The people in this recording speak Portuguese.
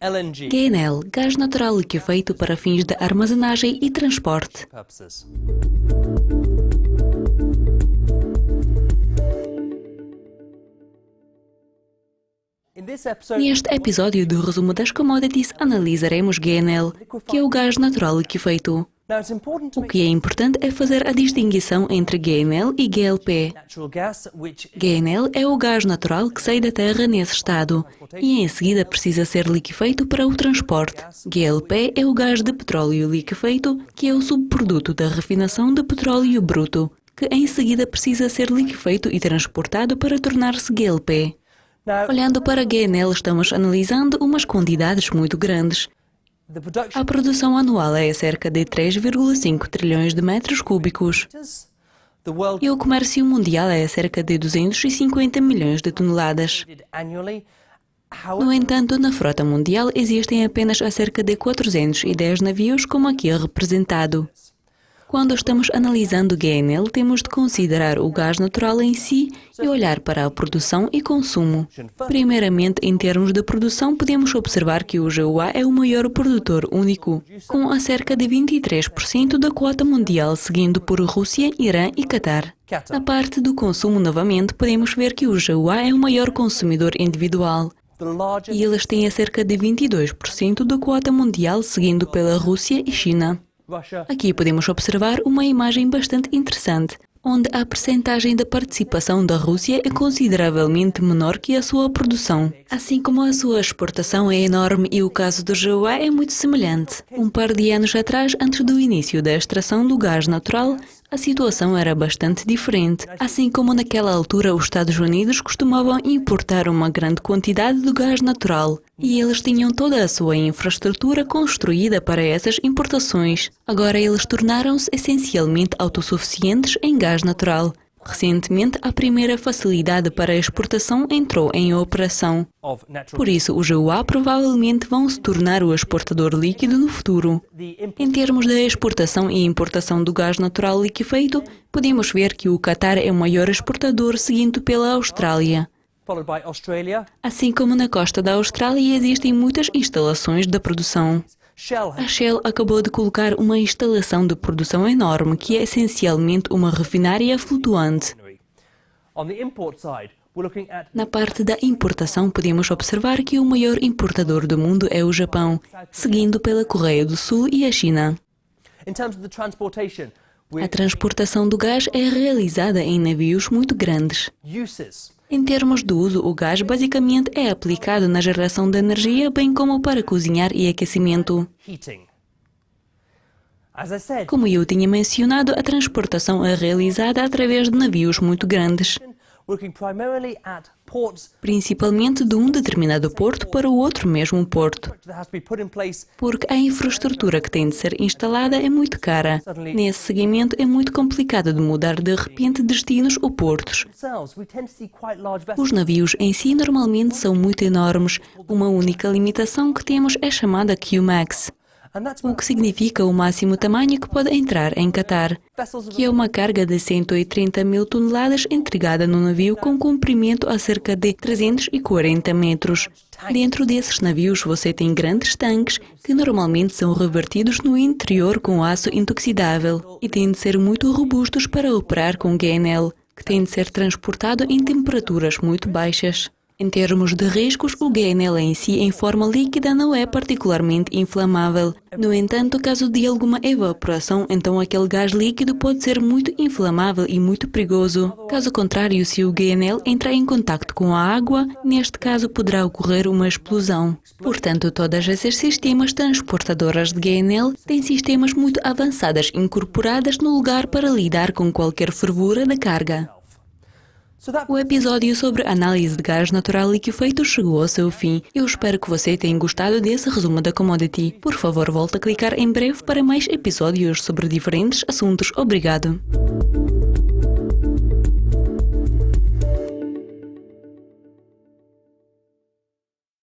GNL, gás natural liquefeito para fins de armazenagem e transporte. Neste episódio do Resumo das Commodities, analisaremos GNL, que é o gás natural liquefeito. O que é importante é fazer a distinção entre GNL e GLP. GNL é o gás natural que sai da terra nesse estado e em seguida precisa ser liquefeito para o transporte. GLP é o gás de petróleo liquefeito, que é o subproduto da refinação de petróleo bruto, que em seguida precisa ser liquefeito e transportado para tornar-se GLP. Olhando para GNL, estamos analisando umas quantidades muito grandes. A produção anual é cerca de 3,5 trilhões de metros cúbicos e o comércio mundial é cerca de 250 milhões de toneladas. No entanto, na frota mundial existem apenas cerca de 410 navios, como aqui é representado. Quando estamos analisando GNL, temos de considerar o gás natural em si e olhar para a produção e consumo. Primeiramente, em termos de produção, podemos observar que o GUA é o maior produtor único, com cerca de 23% da quota mundial, seguindo por Rússia, Irã e Catar. Na parte do consumo, novamente, podemos ver que o GUA é o maior consumidor individual, e eles têm cerca de 22% da quota mundial, seguindo pela Rússia e China. Aqui podemos observar uma imagem bastante interessante, onde a percentagem da participação da Rússia é consideravelmente menor que a sua produção, assim como a sua exportação é enorme e o caso do GUA é muito semelhante. Um par de anos atrás, antes do início da extração do gás natural, a situação era bastante diferente, assim como naquela altura os Estados Unidos costumavam importar uma grande quantidade de gás natural e eles tinham toda a sua infraestrutura construída para essas importações. Agora eles tornaram-se essencialmente autossuficientes em gás natural. Recentemente, a primeira facilidade para a exportação entrou em operação. Por isso, os GUA provavelmente vão se tornar o exportador líquido no futuro. Em termos da exportação e importação do gás natural liquefeito, podemos ver que o Catar é o maior exportador, seguido pela Austrália. Assim como na costa da Austrália existem muitas instalações de produção. A Shell acabou de colocar uma instalação de produção enorme que é essencialmente uma refinária flutuante. Na parte da importação, podemos observar que o maior importador do mundo é o Japão, seguindo pela Coreia do Sul e a China. A transportação do gás é realizada em navios muito grandes. Em termos de uso, o gás basicamente é aplicado na geração de energia, bem como para cozinhar e aquecimento. Como eu tinha mencionado, a transportação é realizada através de navios muito grandes, principalmente de um determinado porto para o outro mesmo porto, porque a infraestrutura que tem de ser instalada é muito cara. Nesse seguimento é muito complicado de mudar de repente destinos ou portos. Os navios em si normalmente são muito enormes. Uma única limitação que temos é chamada Qmax, o que significa o máximo tamanho que pode entrar em Catar, que é uma carga de 130 mil toneladas entregada no navio com comprimento a cerca de 340 metros. Dentro desses navios você tem grandes tanques que normalmente são revertidos no interior com aço inoxidável e têm de ser muito robustos para operar com GNL, que tem de ser transportado em temperaturas muito baixas. Em termos de riscos, o GNL em si, em forma líquida, não é particularmente inflamável. No entanto, caso de alguma evaporação, então aquele gás líquido pode ser muito inflamável e muito perigoso. Caso contrário, se o GNL entrar em contacto com a água, neste caso poderá ocorrer uma explosão. Portanto, todas essas sistemas transportadoras de GNL têm sistemas muito avançados incorporadas no lugar para lidar com qualquer fervura da carga. O episódio sobre análise de gás natural liquefeito chegou ao seu fim. Eu espero que você tenha gostado desse resumo da commodity. Por favor, volte a clicar em breve para mais episódios sobre diferentes assuntos. Obrigado.